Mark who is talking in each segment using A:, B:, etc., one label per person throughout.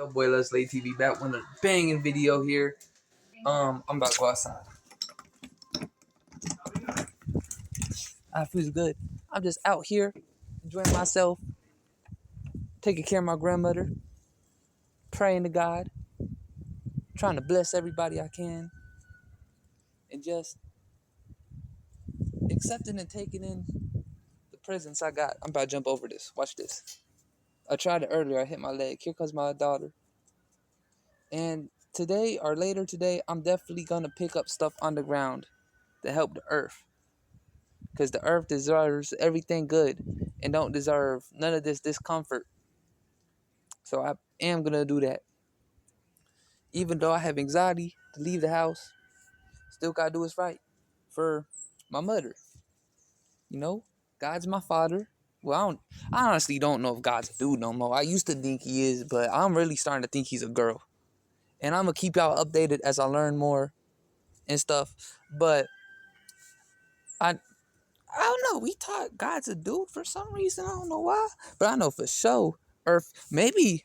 A: Yo, boy, Let's Lay TV back with a banging video here. I'm about to go outside. I feel good. I'm just out here enjoying myself, taking care of my grandmother, praying to God, trying to bless everybody I can, and just accepting and taking in the presents I got. I'm about to jump over this. Watch this. I tried it earlier. I hit my leg. Here comes my daughter. And today or later today, I'm definitely going to pick up stuff on the ground to help the earth. Because the earth deserves everything good and don't deserve none of this discomfort. So I am going to do that. Even though I have anxiety to leave the house, still got to do what's right for my mother. You know, God's my father. Well, I honestly don't know if God's a dude no more. I used to think he is, but I'm really starting to think he's a girl. And I'm going to keep y'all updated as I learn more and stuff. But I don't know. We taught God's a dude for some reason. I don't know why. But I know for sure Earth, maybe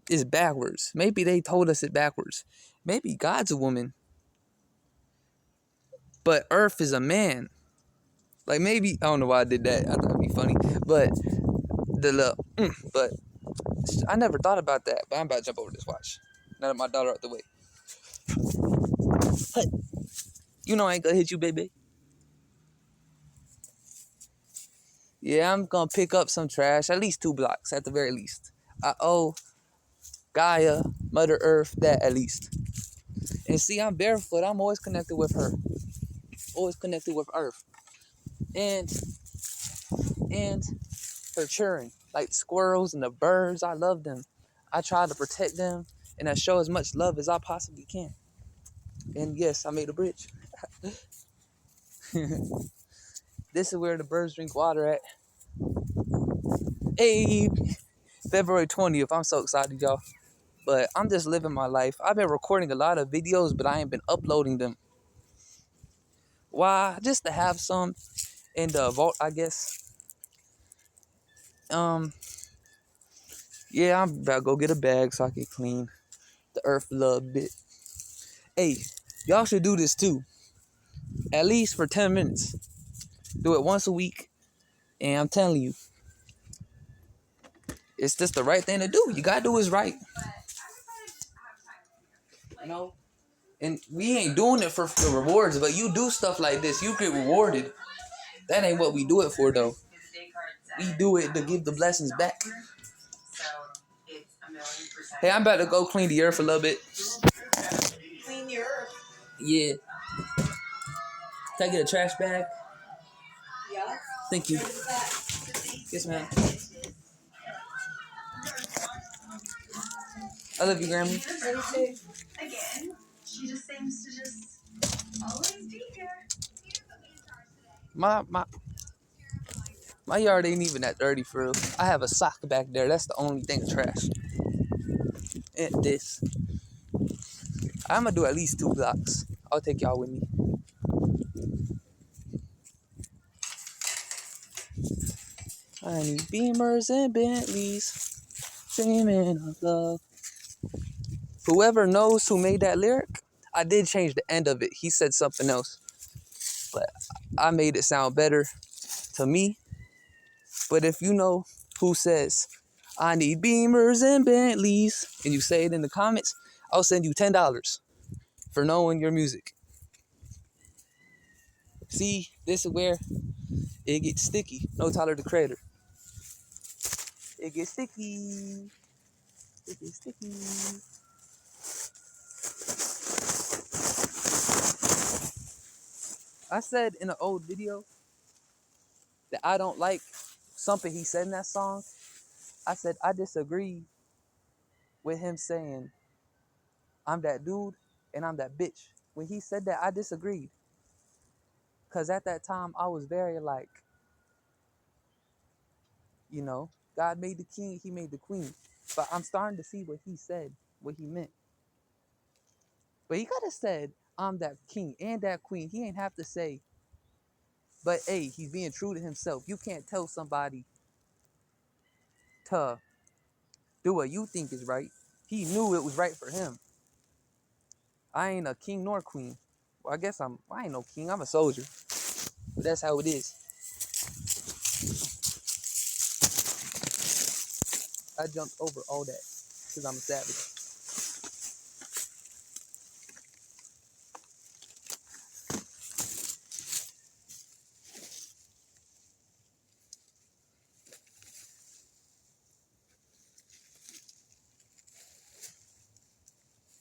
A: it's backwards. Maybe they told us it backwards. Maybe God's a woman, but Earth is a man. Like maybe, I don't know why I did that. I thought it'd be funny. But but I never thought about that. But I'm about to jump over this watch. Now that my daughter out the way. Hey, you know I ain't gonna hit you, baby. Yeah, I'm gonna pick up some trash, at least 2 blocks at the very least. I owe Gaia, Mother Earth, that at least. And see, I'm barefoot. I'm always connected with her. Always connected with Earth. And her children, like squirrels and the birds, I love them. I try to protect them and I show as much love as I possibly can. And yes, I made a bridge. This is where the birds drink water at. Hey, February 20th. I'm so excited, y'all. But I'm just living my life. I've been recording a lot of videos, but I ain't been uploading them. Why? Just to have some in the vault, I guess. Yeah, I'm about to go get a bag so I can clean the earth a little bit. Hey, y'all should do this too. At least for 10 minutes. Do it once a week. And I'm telling you, it's just the right thing to do. You gotta do what's right. You know? And we ain't doing it for the rewards, but you do stuff like this, you get rewarded. That ain't what we do it for, though. We do it to give the blessings back. Hey, I'm about to go clean the earth a little bit.
B: Clean the earth?
A: Yeah. Can I get a trash bag?
B: Yeah.
A: Thank you. Yes, ma'am. I love you, Grammy.
B: Again, she just seems to just always be here.
A: My yard ain't even that dirty, for real. I have a sock back there. That's the only thing trash. And this. I'm gonna do at least 2 blocks. I'll take y'all with me. I need Beamers and Bentleys, dreaming of love. Whoever knows who made that lyric, I did change the end of it. He said something else, but I made it sound better to me. But if you know who says, I need Beamers and Bentleys, and you say it in the comments, I'll send you $10 for knowing your music. See, this is where it gets sticky. No Tyler the Creator. It gets sticky. It gets sticky. I said in an old video that I don't like something he said in that song. I said I disagree with him saying I'm that dude and I'm that bitch. When he said that, I disagreed. Because at that time, I was very like, you know, God made the king, he made the queen. But I'm starting to see what he said, what he meant. But he could have said, I'm that king and that queen. He ain't have to say, but hey, he's being true to himself. You can't tell somebody to do what you think is right He knew it was right for him. I ain't a king nor queen. Well, I guess I ain't no king. I'm a soldier. But that's how it is. I jumped over all that because I'm a savage.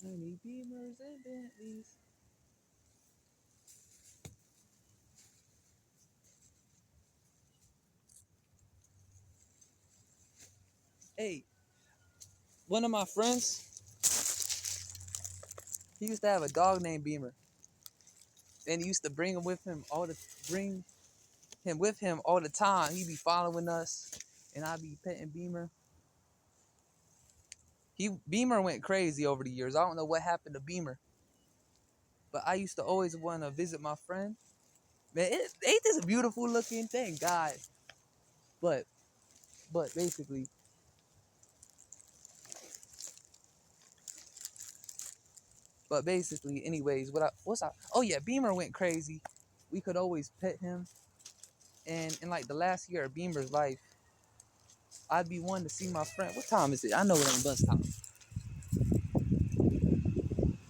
A: I need Beamers and Bentleys. Hey, one of my friends, he used to have a dog named Beamer, and he used to bring him with him all the time. He'd be following us, and I'd be petting Beamer. Beamer went crazy over the years. I don't know what happened to Beamer, but I used to always want to visit my friend. Man, ain't this a beautiful looking thing, God? But basically, anyways, oh yeah, Beamer went crazy. We could always pet him, and in like the last year of Beamer's life, I'd be wanting to see my friend. What time is it? I know it ain't bus time.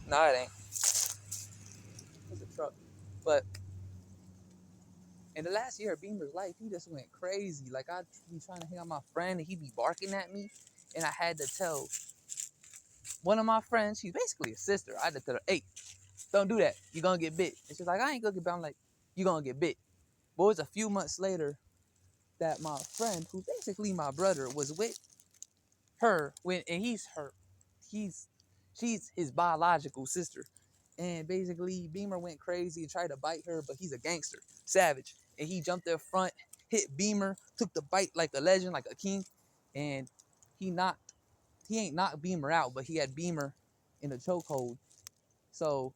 A: Nah, it ain't. It's a truck. But in the last year of Beamer's life, he just went crazy. Like I'd be trying to hang out with my friend, and he'd be barking at me, and I had to tell one of my friends. She's basically a sister. I had to tell her, "Hey, don't do that. You're gonna get bit." And she's like, "I ain't gonna get bit." I'm like, "You're gonna get bit." But it was a few months later that my friend, who's basically my brother, was with her and she's his biological sister. And basically Beamer went crazy and tried to bite her, but he's a gangster, savage. And he jumped up front, hit Beamer, took the bite like a legend, like a king, and he ain't knocked Beamer out, but he had Beamer in a chokehold. So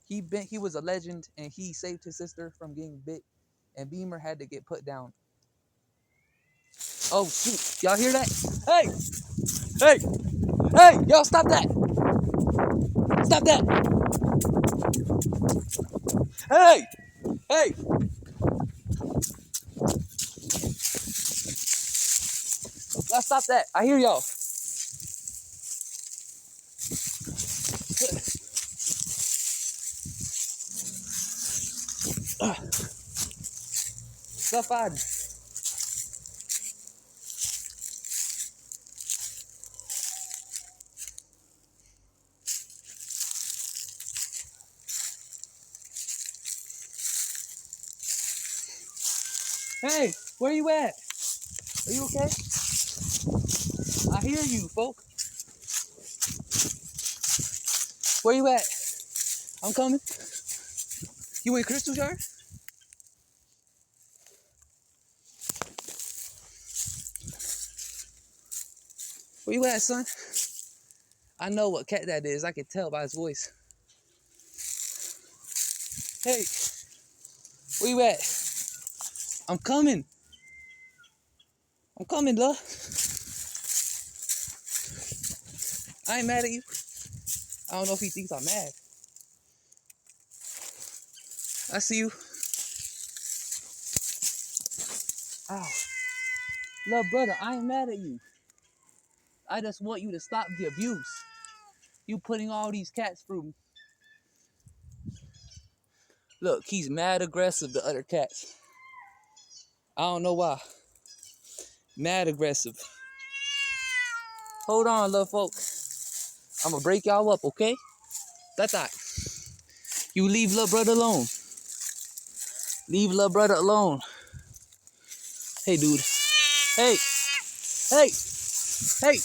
A: he was a legend, and he saved his sister from getting bit, and Beamer had to get put down. Oh shoot, y'all hear that? Hey, hey, hey, y'all stop that! Stop that! Hey, hey, let's stop that! I hear y'all. Stop fighting. Hey, where you at? Are you okay? I hear you, folk. Where you at? I'm coming. You in Crystal Jar? Where you at, son? I know what cat that is. I can tell by his voice. Hey, where you at? I'm coming. I'm coming, love. I ain't mad at you. I don't know if he thinks I'm mad. I see you. Ow. Love, brother, I ain't mad at you. I just want you to stop the abuse. You putting all these cats through me. Look, he's mad aggressive to other cats. I don't know why. Mad aggressive. Hold on, little folk. I'm gonna break y'all up, okay? That's that. You leave little brother alone. Leave little brother alone. Hey, dude. Hey. Hey. Hey.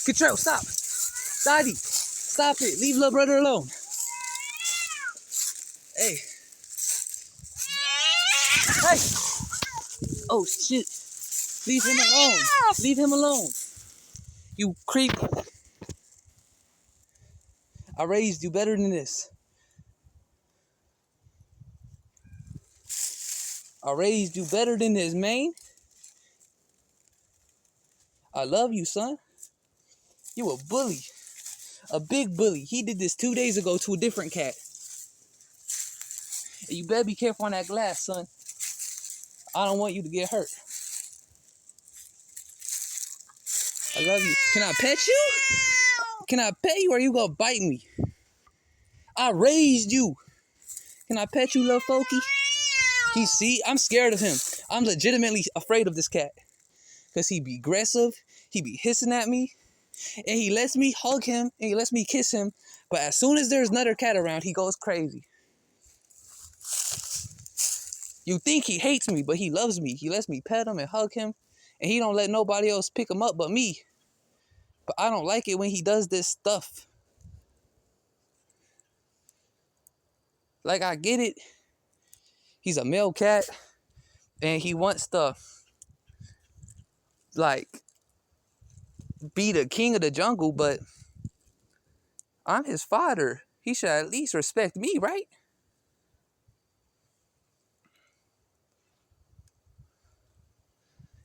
A: Control, stop. Daddy. Stop it. Leave little brother alone. Hey. Hey. Oh, shit. Leave him alone. Leave him alone. You creep. I raised you better than this. I raised you better than this, man. I love you, son. You a bully. A big bully. He did this 2 days ago to a different cat. And you better be careful on that glass, son. I don't want you to get hurt. I love you. Can I pet you? Can I pet you or you gonna bite me? I raised you. Can I pet you, little folky? I'm scared of him. I'm legitimately afraid of this cat. Because he be aggressive. He be hissing at me. And he lets me hug him. And he lets me kiss him. But as soon as there's another cat around, he goes crazy. You think he hates me, but he loves me. He lets me pet him and hug him. And he don't let nobody else pick him up but me. But I don't like it when he does this stuff. Like, I get it. He's a male cat. And he wants to, like, be the king of the jungle. But I'm his father. He should at least respect me, right?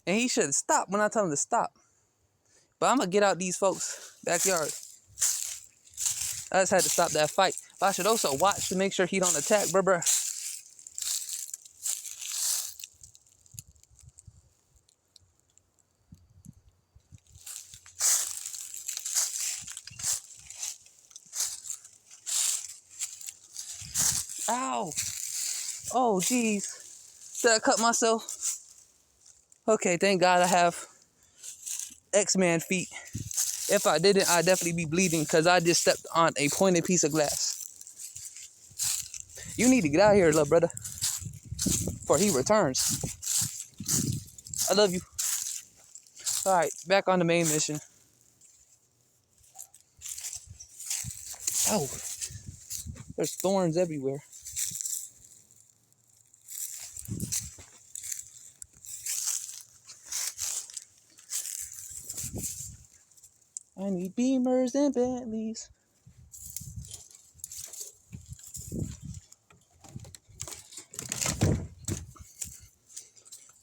A: And he should stop when I tell him to stop. But I'm going to get out these folks' backyard. I just had to stop that fight. But I should also watch to make sure he don't attack, bruh. Ow. Oh, jeez. Did I cut myself? Okay, thank God I have X-Man feet. If I didn't, I'd definitely be bleeding because I just stepped on a pointed piece of glass. You need to get out of here, little brother, before he returns. I love you. All right, back on the main mission. Oh, there's thorns everywhere. I need Beamers and Bentleys.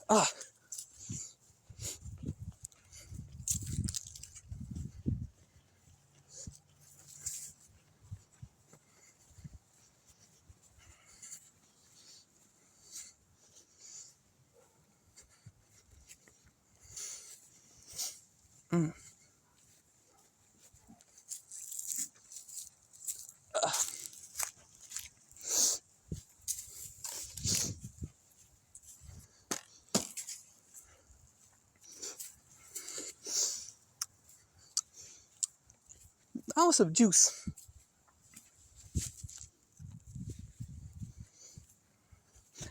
A: Ah. I want some juice.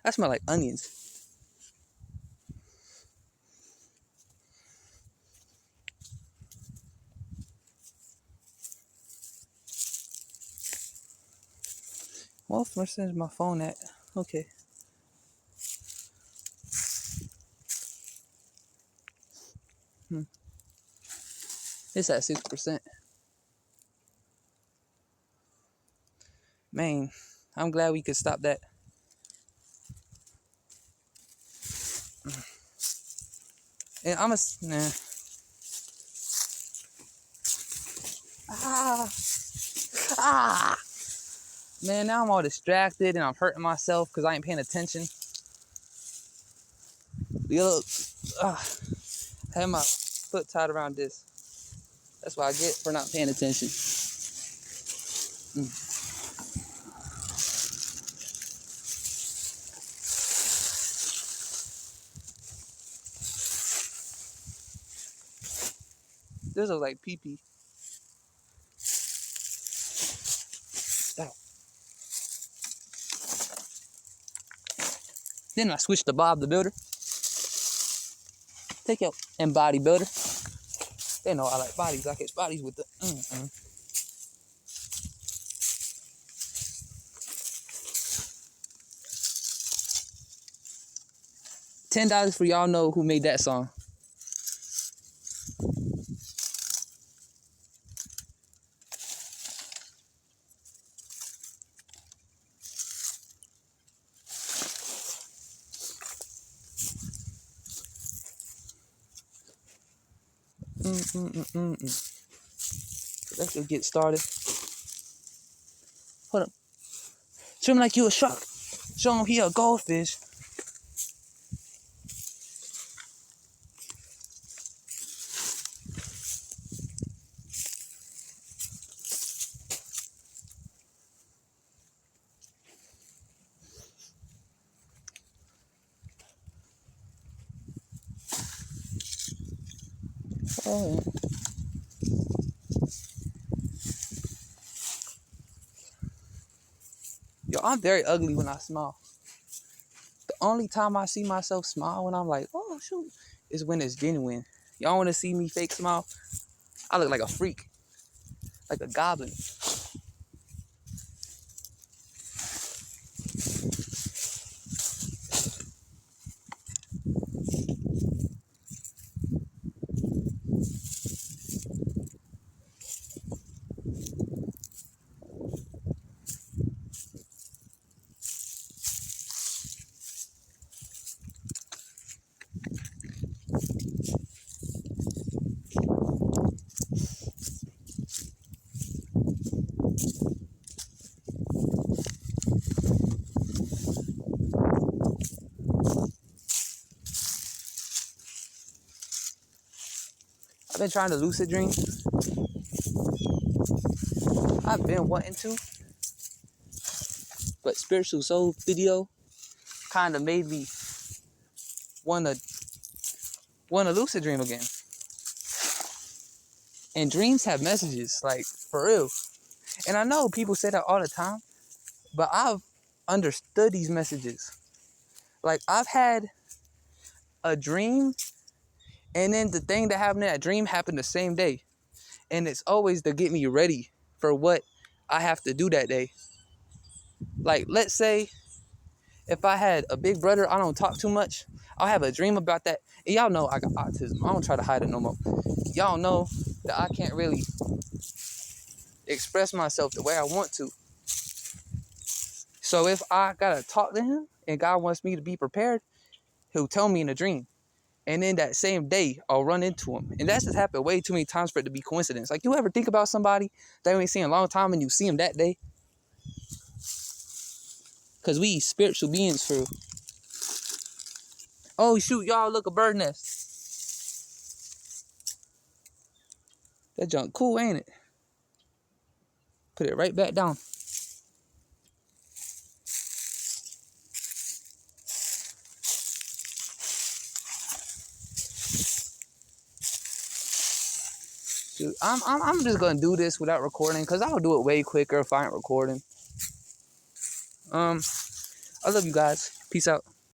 A: That smell like onions. What percent is my phone at? Okay. It's at 6%. Man, I'm glad we could stop that. And I'm a... Nah. Ah. Ah. Man, now I'm all distracted and I'm hurting myself because I ain't paying attention. Look. I had my foot tied around this. That's what I get for not paying attention. This looks like pee-pee. Ow. Then I switched to Bob the Builder. Take out and bodybuilder. They know I like bodies. I catch bodies with the $10 for y'all know who made that song. Let's go get started. Hold up. Swim like you a shark. Show him he a goldfish. Oh, yeah. Yo, I'm very ugly when I smile. The only time I see myself smile when I'm like, oh shoot, is when it's genuine. Y'all want to see me fake smile? I look like a freak, like a goblin. I've been trying to lucid dream. I've been wanting to, but Spiritual Soul video kind of made me wanna lucid dream again. And dreams have messages, like for real. And I know people say that all the time, but I've understood these messages. Like I've had a dream, and then the thing that happened in that dream happened the same day. And it's always to get me ready for what I have to do that day. Like, let's say if I had a big brother, I don't talk too much, I'll have a dream about that. And y'all know I got autism. I don't try to hide it no more. Y'all know that I can't really express myself the way I want to. So if I gotta talk to him and God wants me to be prepared, he'll tell me in a dream. And then that same day, I'll run into him. And that's just happened way too many times for it to be coincidence. Like, you ever think about somebody that you ain't seen in a long time and you see him that day? Because we spiritual beings for... Oh, shoot, y'all, look, a bird nest. That junk cool, ain't it? Put it right back down. Dude, I'm just gonna do this without recording because I'll do it way quicker if I ain't recording. I love you guys. Peace out.